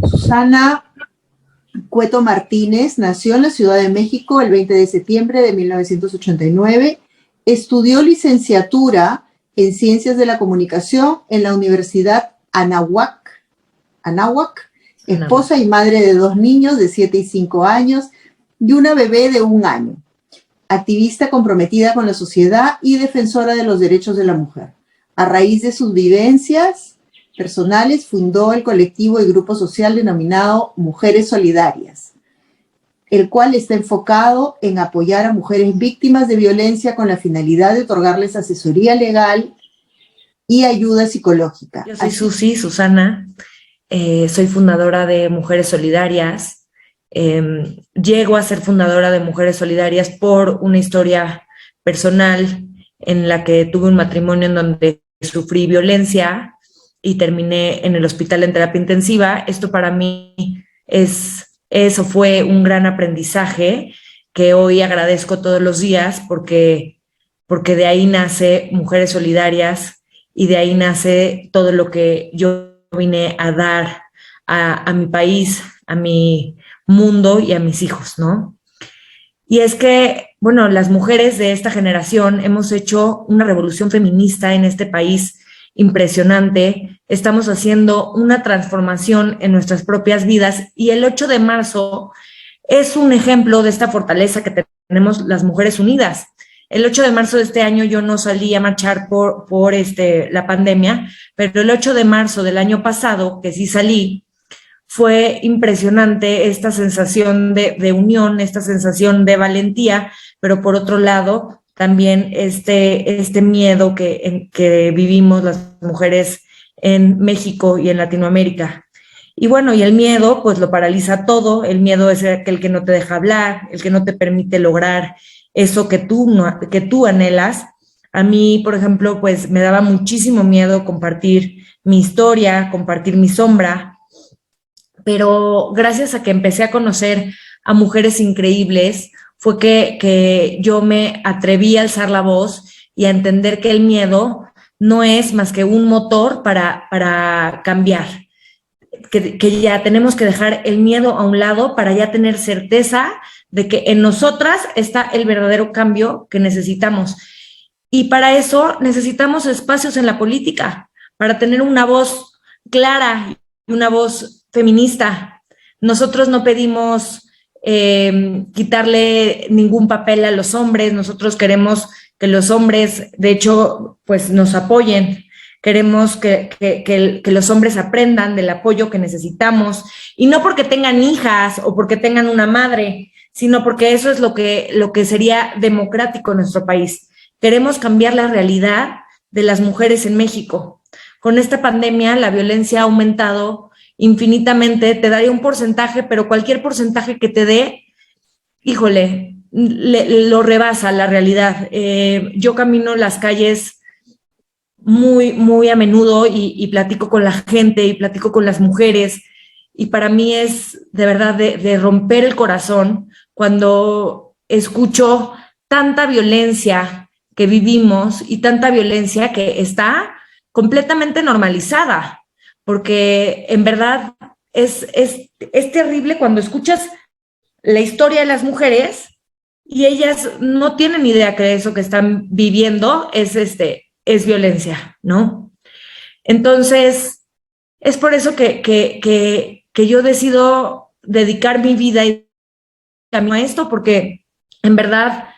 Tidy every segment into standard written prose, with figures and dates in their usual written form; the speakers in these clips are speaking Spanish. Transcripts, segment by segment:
Susana Cueto Martínez nació en la Ciudad de México el 20 de septiembre de 1989. Estudió licenciatura en Ciencias de la Comunicación en la Universidad Anáhuac, esposa y madre de 2 niños de 7 y 5 años y una bebé de 1 año. Activista comprometida con la sociedad y defensora de los derechos de la mujer. A raíz de sus vivencias personales, fundó el colectivo y grupo social denominado Mujeres Solidarias, el cual está enfocado en apoyar a mujeres víctimas de violencia con la finalidad de otorgarles asesoría legal y ayuda psicológica. Yo soy Susana, soy fundadora de Mujeres Solidarias. Llego a ser fundadora de Mujeres Solidarias por una historia personal en la que tuve un matrimonio en donde sufrí violencia y terminé en el hospital en terapia intensiva. Esto para mí eso fue un gran aprendizaje que hoy agradezco todos los días porque de ahí nace Mujeres Solidarias y de ahí nace todo lo que yo vine a dar a mi país, a mi mundo y a mis hijos, ¿no? Y es que, bueno, las mujeres de esta generación hemos hecho una revolución feminista en este país impresionante. Estamos haciendo una transformación en nuestras propias vidas y el 8 de marzo es un ejemplo de esta fortaleza que tenemos las mujeres unidas. El 8 de marzo de este año yo no salí a marchar por la pandemia, pero el 8 de marzo del año pasado, que sí salí, fue impresionante esta sensación de unión, esta sensación de valentía, pero por otro lado también este miedo que vivimos las mujeres en México y en Latinoamérica. Y bueno, y el miedo pues lo paraliza todo. El miedo es el que no te deja hablar, el que no te permite lograr eso que tú anhelas. A mí, por ejemplo, pues me daba muchísimo miedo compartir mi historia, compartir mi sombra, pero gracias a que empecé a conocer a mujeres increíbles, fue que yo me atreví a alzar la voz y a entender que el miedo no es más que un motor para cambiar, que ya tenemos que dejar el miedo a un lado para ya tener certeza de que en nosotras está el verdadero cambio que necesitamos. Y para eso necesitamos espacios en la política, para tener una voz clara y una voz feminista. Nosotros no pedimos quitarle ningún papel a los hombres. Nosotros queremos que los hombres, de hecho, pues nos apoyen. Queremos que los hombres aprendan del apoyo que necesitamos, y no porque tengan hijas o porque tengan una madre, sino porque eso es lo que sería democrático en nuestro país. Queremos cambiar la realidad de las mujeres en México. Con esta pandemia la violencia ha aumentado infinitamente. Te daría un porcentaje, pero cualquier porcentaje que te dé, híjole, lo rebasa la realidad. Yo camino las calles muy, muy a menudo y platico con la gente y platico con las mujeres, y para mí es de verdad de romper el corazón cuando escucho tanta violencia que vivimos y tanta violencia que está completamente normalizada, porque en verdad es terrible cuando escuchas la historia de las mujeres y ellas no tienen idea que eso que están viviendo es violencia, ¿no? Entonces, es por eso que yo decido dedicar mi vida a esto, porque en verdad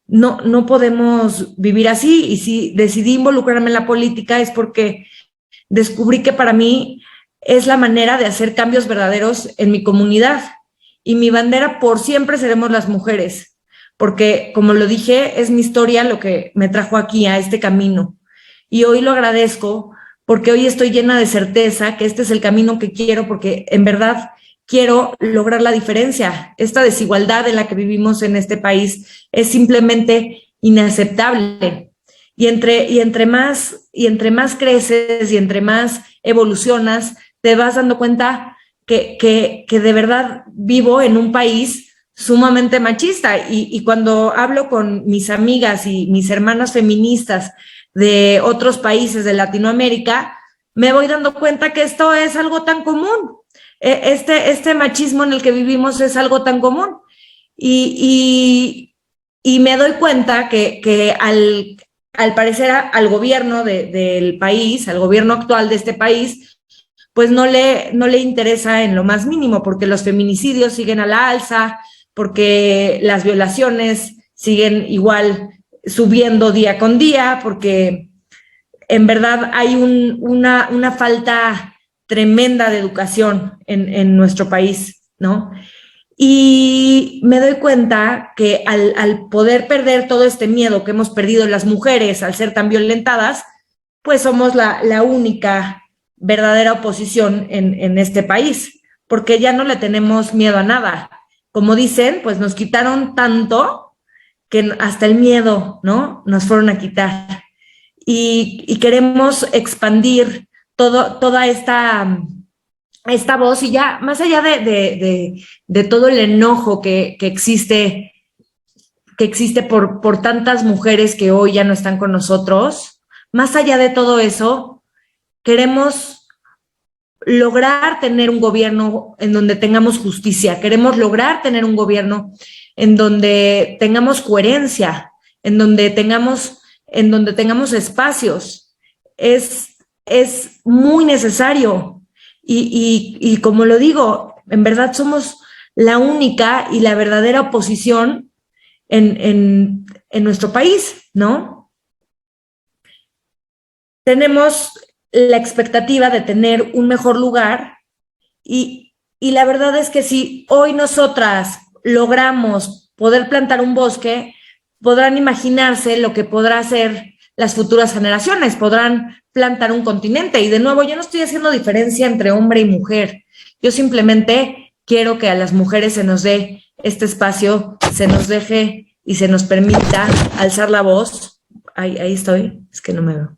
no podemos vivir así. Y si decidí involucrarme en la política es porque descubrí que para mí es la manera de hacer cambios verdaderos en mi comunidad. Y mi bandera por siempre seremos las mujeres, porque, como lo dije, es mi historia lo que me trajo aquí a este camino. Y hoy lo agradezco porque hoy estoy llena de certeza que este es el camino que quiero, porque en verdad quiero lograr la diferencia. Esta desigualdad en la que vivimos en este país es simplemente inaceptable. Y entre más creces y entre más evolucionas, te vas dando cuenta que de verdad vivo en un país sumamente machista. Y cuando hablo con mis amigas y mis hermanas feministas de otros países de Latinoamérica, me voy dando cuenta que esto es algo tan común. Este machismo en el que vivimos es algo tan común. Y me doy cuenta que al parecer al gobierno del país, al gobierno actual de este país, pues no le interesa en lo más mínimo, porque los feminicidios siguen a la alza, porque las violaciones siguen igual subiendo día con día, porque en verdad hay una falta tremenda de educación en nuestro país, ¿no? Y me doy cuenta que al poder perder todo este miedo que hemos perdido las mujeres al ser tan violentadas, pues somos la única verdadera oposición en este país, porque ya no le tenemos miedo a nada. Como dicen, pues nos quitaron tanto que hasta el miedo, ¿no? Nos fueron a quitar. Y queremos expandir toda esta voz y ya, más allá de todo el enojo que existe por tantas mujeres que hoy ya no están con nosotros, más allá de todo eso, queremos lograr tener un gobierno en donde tengamos justicia, queremos lograr tener un gobierno en donde tengamos coherencia, en donde tengamos espacios. Es muy necesario. Y como lo digo, en verdad somos la única y la verdadera oposición en nuestro país, ¿no? Tenemos la expectativa de tener un mejor lugar y la verdad es que si hoy nosotras logramos poder plantar un bosque, podrán imaginarse lo que podrá hacer las futuras generaciones, podrán plantar un continente. Y de nuevo, yo no estoy haciendo diferencia entre hombre y mujer. Yo simplemente quiero que a las mujeres se nos dé este espacio, se nos deje y se nos permita alzar la voz. Ahí estoy, es que no me veo.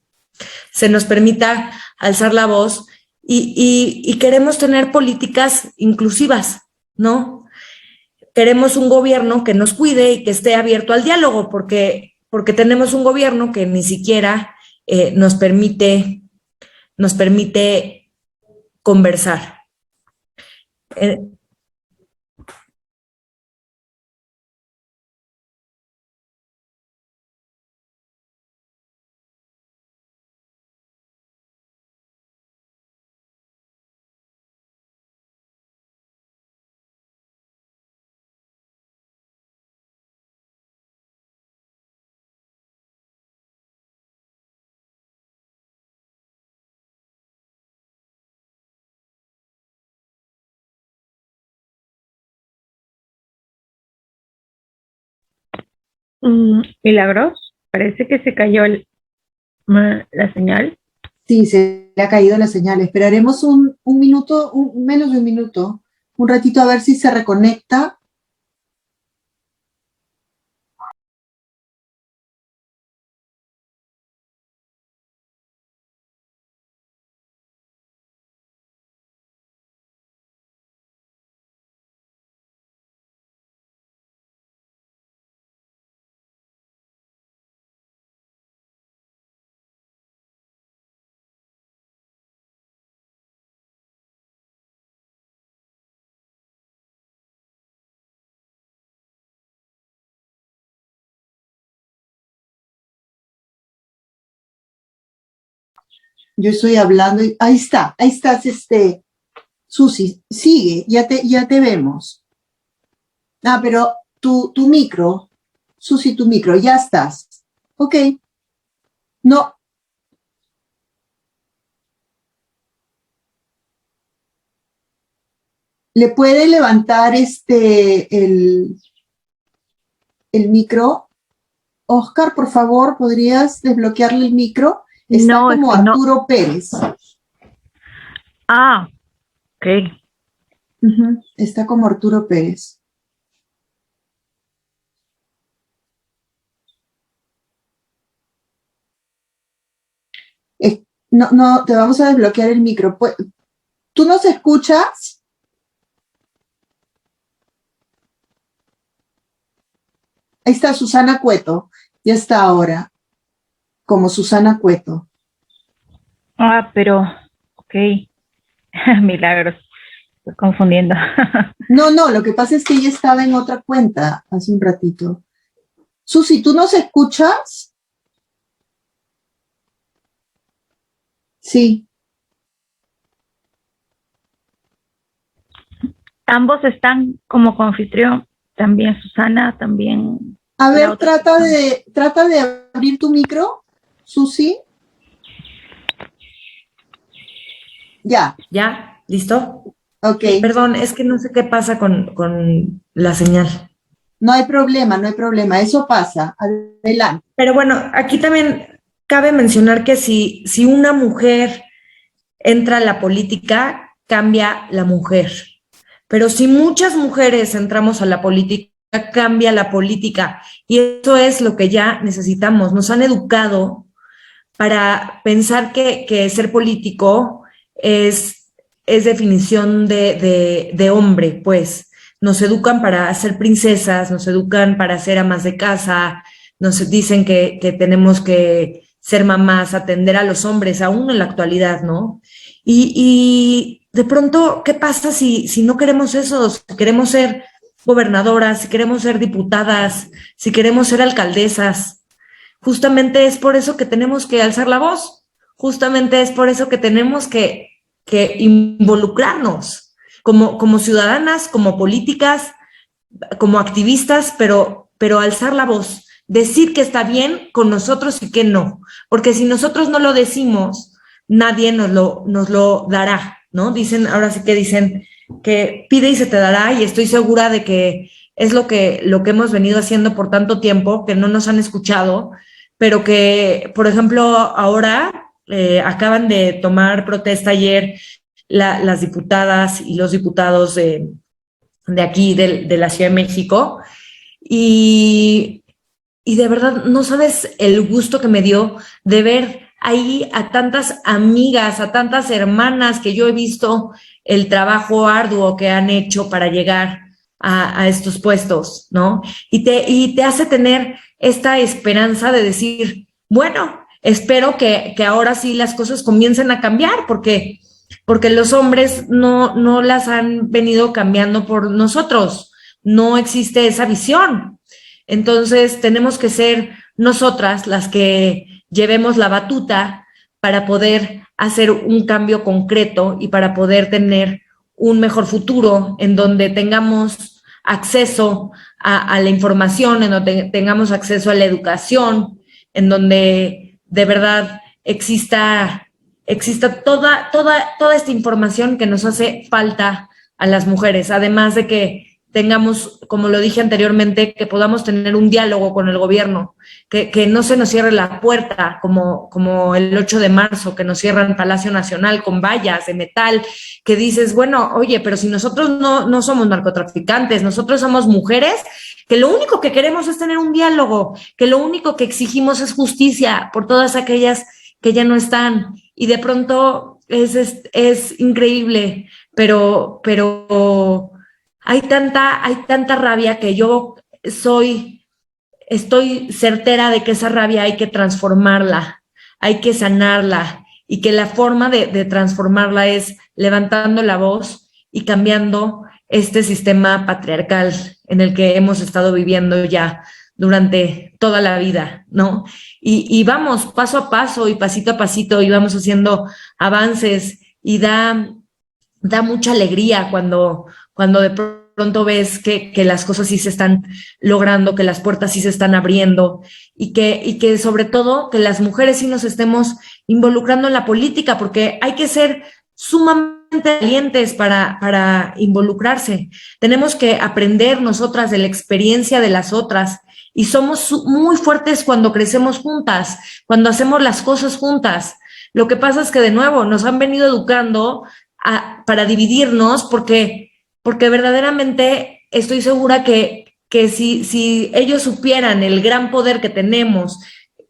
Se nos permita alzar la voz y queremos tener políticas inclusivas, ¿no? Queremos un gobierno que nos cuide y que esté abierto al diálogo, porque tenemos un gobierno que ni siquiera nos permite conversar. Milagros, parece que se cayó la señal. Sí, se le ha caído la señal. Esperaremos un minuto, menos de un minuto, un ratito a ver si se reconecta. Yo estoy hablando y ahí estás, Susi, sigue, ya te vemos. Ah, pero tu micro, Susi, tu micro, ya estás. Ok. No. ¿Le puede levantar el micro? Oscar, por favor, ¿podrías desbloquearle el micro? Está No, como Arturo Pérez. Ah, ok. Está como Arturo Pérez. No, te vamos a desbloquear el micro. ¿Tú nos escuchas? Ahí está Susana Cueto. Ya está ahora. Como Susana Cueto. Pero, ok. Milagros. estoy confundiendo. No, lo que pasa es que ella estaba en otra cuenta hace un ratito. Susi, ¿tú nos escuchas? Sí. Ambos están como confitrión, también Susana, también A la ver, otra persona. trata de abrir tu micro, Susi. Ya, ¿Ya? ¿Listo? ok. Perdón, es que no sé qué pasa con la señal. No hay problema, no hay problema. Eso pasa. Adelante. Pero bueno, aquí también cabe mencionar que si una mujer entra a la política, cambia la mujer. Pero si muchas mujeres entramos a la política, cambia la política. Y eso es lo que ya necesitamos. Nos han educado para pensar que ser político es definición de hombre, pues. Nos educan para ser princesas, nos educan para ser amas de casa, nos dicen que tenemos que ser mamás, atender a los hombres, aún en la actualidad, ¿no? Y de pronto, ¿qué pasa si no queremos eso? Si queremos ser gobernadoras, si queremos ser diputadas, si queremos ser alcaldesas. Justamente es por eso que tenemos que alzar la voz, justamente es por eso que tenemos que involucrarnos como ciudadanas, como políticas, como activistas, pero alzar la voz, decir que está bien con nosotros y que no, porque si nosotros no lo decimos, nadie nos lo dará, ¿no? Dicen, ahora sí que dicen que pide y se te dará, y estoy segura de que es lo que hemos venido haciendo por tanto tiempo, que no nos han escuchado, pero que, por ejemplo, ahora acaban de tomar protesta ayer las diputadas y los diputados de aquí, de la Ciudad de México, y, y de verdad no sabes el gusto que me dio de ver ahí a tantas amigas, a tantas hermanas que yo he visto el trabajo arduo que han hecho para llegar a estos puestos, ¿no? Y te hace tener esta esperanza de decir, bueno, espero que ahora sí las cosas comiencen a cambiar, porque los hombres no las han venido cambiando por nosotros, no existe esa visión. Entonces tenemos que ser nosotras las que llevemos la batuta para poder hacer un cambio concreto y para poder tener un mejor futuro en donde tengamos acceso a la información, en donde tengamos acceso a la educación, en donde de verdad exista toda esta información que nos hace falta a las mujeres, además de que tengamos, como lo dije anteriormente, que podamos tener un diálogo con el gobierno, que no se nos cierre la puerta como el 8 de marzo, que nos cierran Palacio Nacional con vallas de metal, que dices, bueno, oye, pero si nosotros no somos narcotraficantes, nosotros somos mujeres, que lo único que queremos es tener un diálogo, que lo único que exigimos es justicia por todas aquellas que ya no están, y de pronto es increíble, pero hay tanta rabia que yo estoy certera de que esa rabia hay que transformarla, hay que sanarla, y que la forma de transformarla es levantando la voz y cambiando este sistema patriarcal en el que hemos estado viviendo ya durante toda la vida, ¿no? Y vamos paso a paso y pasito a pasito y vamos haciendo avances, y da mucha alegría cuando de pronto ves que las cosas sí se están logrando, que las puertas sí se están abriendo, y que sobre todo que las mujeres sí nos estemos involucrando en la política, porque hay que ser sumamente valientes para involucrarse. Tenemos que aprender nosotras de la experiencia de las otras, y somos muy fuertes cuando crecemos juntas, cuando hacemos las cosas juntas. Lo que pasa es que, de nuevo, nos han venido educando para dividirnos, porque verdaderamente estoy segura que si ellos supieran el gran poder que tenemos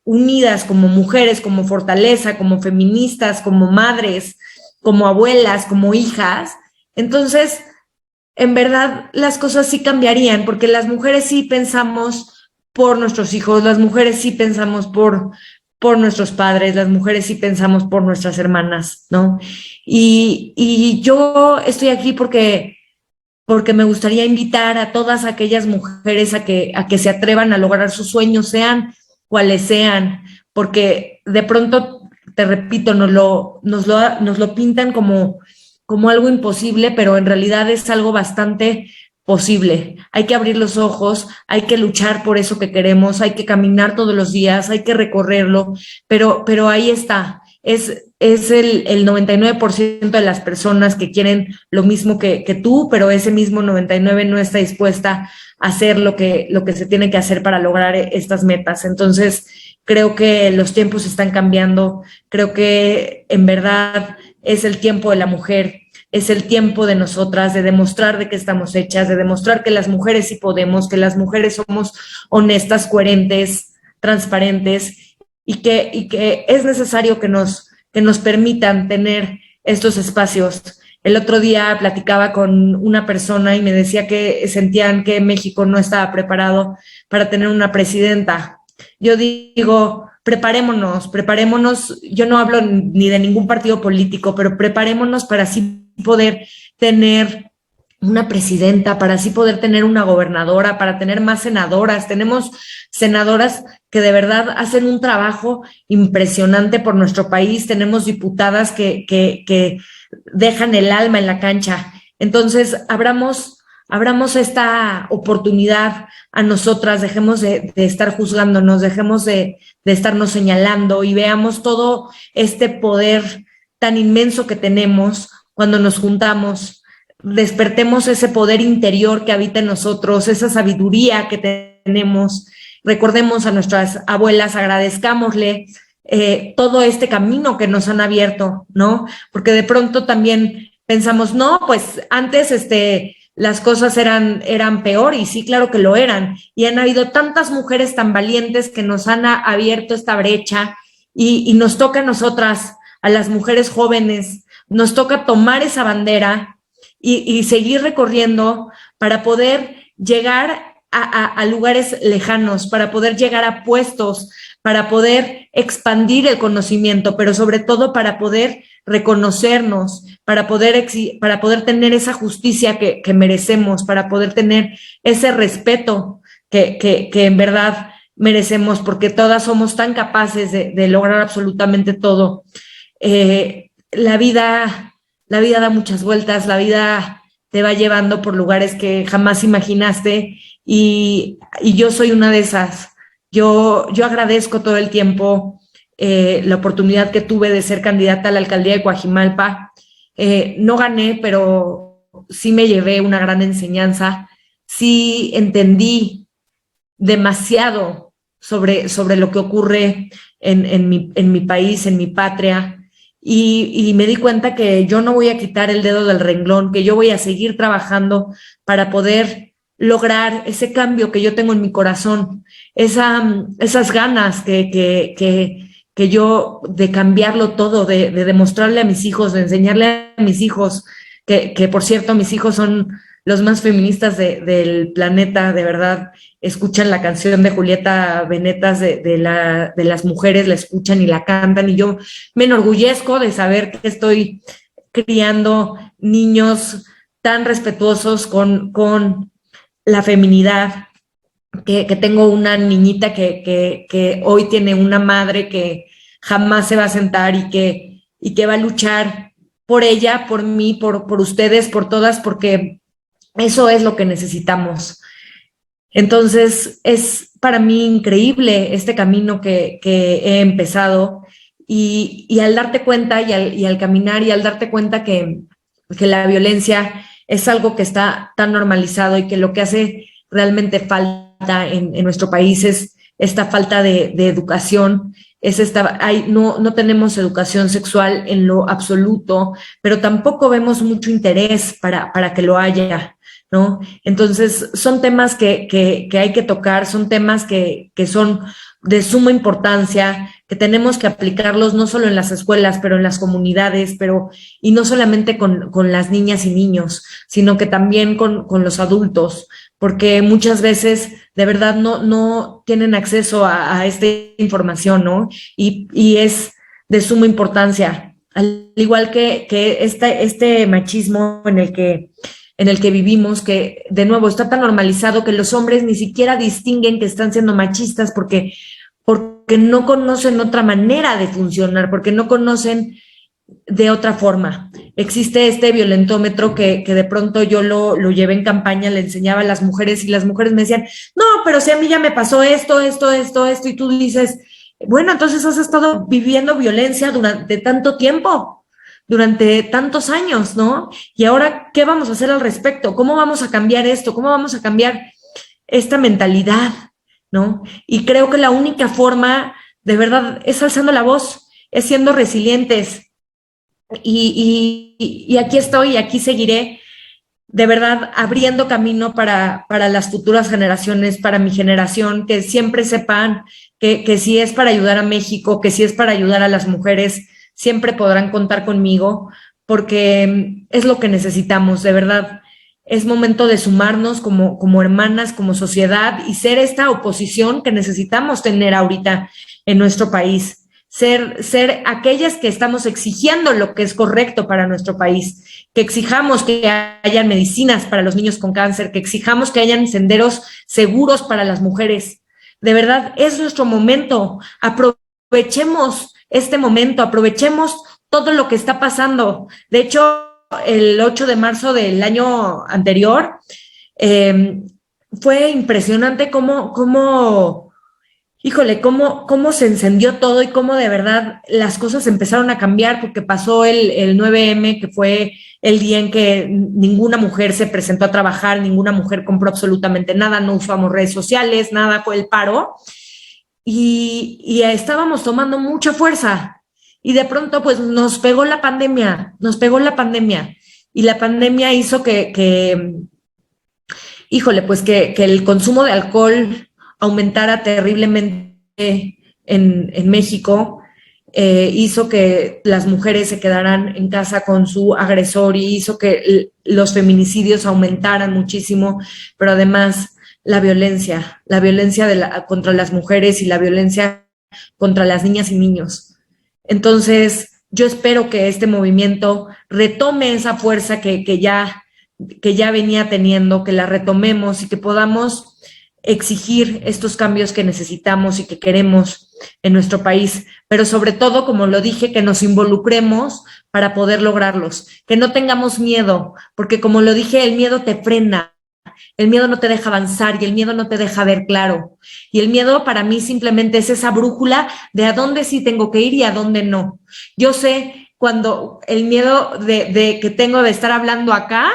unidas como mujeres, como fortaleza, como feministas, como madres, como abuelas, como hijas, entonces en verdad las cosas sí cambiarían, porque las mujeres sí pensamos por nuestros hijos, las mujeres sí pensamos por nuestros padres, las mujeres sí pensamos por nuestras hermanas, ¿no? Y yo estoy aquí porque me gustaría invitar a todas aquellas mujeres a que se atrevan a lograr sus sueños, sean cuales sean, porque de pronto, te repito, nos lo pintan como algo imposible, pero en realidad es algo bastante posible. Hay que abrir los ojos, hay que luchar por eso que queremos, hay que caminar todos los días, hay que recorrerlo, pero ahí está. Es el 99% de las personas que quieren lo mismo que tú, pero ese mismo 99% no está dispuesta a hacer lo que se tiene que hacer para lograr estas metas. Entonces, creo que los tiempos están cambiando, creo que en verdad es el tiempo de la mujer, es el tiempo de nosotras, de demostrar de qué estamos hechas, de demostrar que las mujeres sí podemos, que las mujeres somos honestas, coherentes, transparentes, y que es necesario que nos permitan tener estos espacios. El otro día platicaba con una persona y me decía que sentían que México no estaba preparado para tener una presidenta. Yo digo, preparémonos, yo no hablo ni de ningún partido político, pero preparémonos para así poder tener una presidenta, para así poder tener una gobernadora, para tener más senadoras. Tenemos senadoras que de verdad hacen un trabajo impresionante por nuestro país, tenemos diputadas que dejan el alma en la cancha. Entonces, abramos esta oportunidad a nosotras, dejemos de estar juzgándonos, dejemos de estarnos señalando y veamos todo este poder tan inmenso que tenemos cuando nos juntamos. Despertemos ese poder interior que habita en nosotros, esa sabiduría que tenemos. Recordemos a nuestras abuelas, agradezcámosle todo este camino que nos han abierto, ¿no? Porque de pronto también pensamos, no, pues antes las cosas eran peor, y sí, claro que lo eran, y han habido tantas mujeres tan valientes que nos han abierto esta brecha, y nos toca a nosotras, a las mujeres jóvenes, nos toca tomar esa bandera y seguir recorriendo para poder llegar a lugares lejanos, para poder llegar a puestos, para poder expandir el conocimiento, pero sobre todo para poder reconocernos, para poder tener esa justicia que merecemos, para poder tener ese respeto que en verdad merecemos, porque todas somos tan capaces de lograr absolutamente todo. La vida da muchas vueltas, la vida te va llevando por lugares que jamás imaginaste, y yo soy una de esas. Yo agradezco todo el tiempo la oportunidad que tuve de ser candidata a la alcaldía de Coajimalpa. No gané, pero sí me llevé una gran enseñanza, sí entendí demasiado sobre lo que ocurre en mi país, en mi patria, y me di cuenta que yo no voy a quitar el dedo del renglón, que yo voy a seguir trabajando para poder lograr ese cambio que yo tengo en mi corazón, esas ganas que yo de cambiarlo todo, de demostrarle a mis hijos, de enseñarle a mis hijos, que por cierto, mis hijos son los más feministas del planeta, de verdad. Escuchan la canción de Julieta Venegas de las mujeres, la escuchan y la cantan, y yo me enorgullezco de saber que estoy criando niños tan respetuosos con la feminidad, que tengo una niñita que hoy tiene una madre que jamás se va a sentar y que va a luchar por ella, por mí, por ustedes, por todas, porque eso es lo que necesitamos. Entonces, es para mí increíble este camino que he empezado, y al darte cuenta y al caminar, y al darte cuenta que la violencia es algo que está tan normalizado, y que lo que hace realmente falta en nuestro país es esta falta de educación, no tenemos educación sexual en lo absoluto, pero tampoco vemos mucho interés para que lo haya. ¿no? Entonces, son temas que hay que tocar, son temas que son de suma importancia, que tenemos que aplicarlos no solo en las escuelas, pero en las comunidades, y no solamente con las niñas y niños, sino que también con los adultos, porque muchas veces de verdad no tienen acceso a esta información, ¿no? Y es de suma importancia, al igual que este machismo en el que vivimos, que de nuevo está tan normalizado que los hombres ni siquiera distinguen que están siendo machistas porque no conocen otra manera de funcionar, porque no conocen de otra forma. Existe este violentómetro que de pronto yo lo llevé en campaña, le enseñaba a las mujeres y las mujeres me decían, no, pero si a mí ya me pasó esto, y tú dices, bueno, entonces has estado viviendo violencia durante tanto tiempo, durante tantos años, ¿no? Y ahora, ¿qué vamos a hacer al respecto? ¿Cómo vamos a cambiar esto? ¿Cómo vamos a cambiar esta mentalidad? ¿No? Y creo que la única forma, de verdad, es alzando la voz, es siendo resilientes. Y aquí estoy, aquí seguiré, de verdad, abriendo camino para las futuras generaciones, para mi generación, que siempre sepan que si es para ayudar a México, que si es para ayudar a las mujeres, siempre podrán contar conmigo, porque es lo que necesitamos, de verdad. Es momento de sumarnos como hermanas, como sociedad, y ser esta oposición que necesitamos tener ahorita en nuestro país. Ser aquellas que estamos exigiendo lo que es correcto para nuestro país, que exijamos que haya medicinas para los niños con cáncer, que exijamos que hayan senderos seguros para las mujeres. De verdad, es nuestro momento. Aprovechemos este momento, aprovechemos todo lo que está pasando. De hecho, el 8 de marzo del año anterior, fue impresionante cómo se encendió todo y cómo de verdad las cosas empezaron a cambiar, porque pasó el 9M, que fue el día en que ninguna mujer se presentó a trabajar, ninguna mujer compró absolutamente nada, no usamos redes sociales, nada, fue el paro, y estábamos tomando mucha fuerza. Y de pronto, pues, nos pegó la pandemia, y la pandemia hizo que el consumo de alcohol aumentara terriblemente en México, hizo que las mujeres se quedaran en casa con su agresor y hizo que los feminicidios aumentaran muchísimo, pero además la violencia contra las mujeres y la violencia contra las niñas y niños. Entonces, yo espero que este movimiento retome esa fuerza que ya venía teniendo, que la retomemos y que podamos exigir estos cambios que necesitamos y que queremos en nuestro país, pero sobre todo, como lo dije, que nos involucremos para poder lograrlos, que no tengamos miedo, porque como lo dije, el miedo te frena, el miedo no te deja avanzar y el miedo no te deja ver claro. Y el miedo para mí simplemente es esa brújula de a dónde sí tengo que ir y a dónde no. Yo sé cuando el miedo que tengo de estar hablando acá,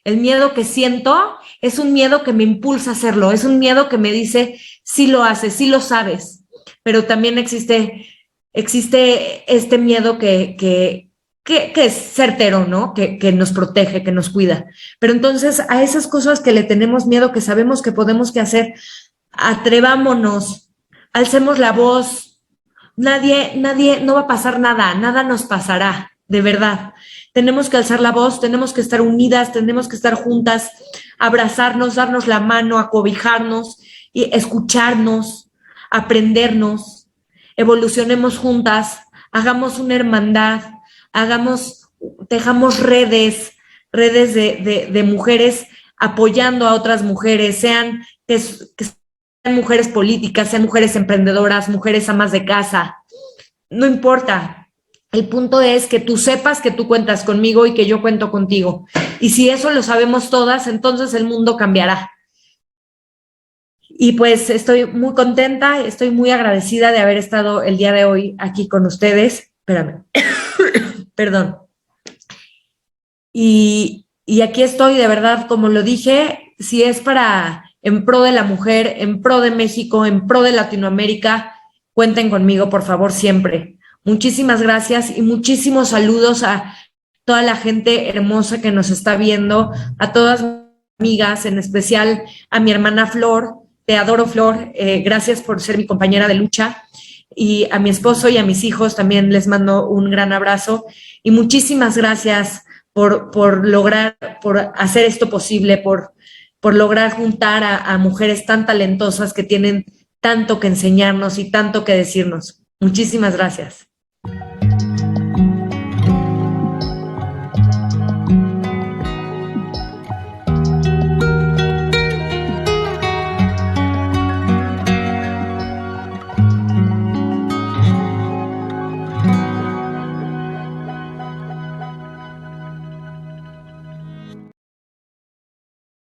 el miedo que siento es un miedo que me impulsa a hacerlo, es un miedo que me dice, sí lo haces, sí lo sabes, pero también existe este miedo que es certero, ¿no? Que nos protege, que nos cuida. Pero entonces a esas cosas que le tenemos miedo, que sabemos que podemos que hacer, atrevámonos, alcemos la voz. Nadie, no va a pasar nada, nada nos pasará, de verdad. Tenemos que alzar la voz, tenemos que estar unidas, tenemos que estar juntas, abrazarnos, darnos la mano, acobijarnos, y escucharnos, aprendernos, evolucionemos juntas, hagamos una hermandad, tejamos redes de mujeres apoyando a otras mujeres, sean mujeres políticas, sean mujeres emprendedoras, mujeres amas de casa, no importa. El punto es que tú sepas que tú cuentas conmigo y que yo cuento contigo. Y si eso lo sabemos todas, entonces el mundo cambiará. Y pues estoy muy contenta, estoy muy agradecida de haber estado el día de hoy aquí con ustedes. Espérame. Perdón. Y aquí estoy, de verdad, como lo dije, si es en pro de la mujer, en pro de México, en pro de Latinoamérica, cuenten conmigo, por favor, siempre. Muchísimas gracias y muchísimos saludos a toda la gente hermosa que nos está viendo, a todas amigas, en especial a mi hermana Flor. Te adoro, Flor. Gracias por ser mi compañera de lucha. Y a mi esposo y a mis hijos también les mando un gran abrazo. Y muchísimas gracias por lograr, por hacer esto posible, por lograr juntar a mujeres tan talentosas que tienen tanto que enseñarnos y tanto que decirnos. Muchísimas gracias.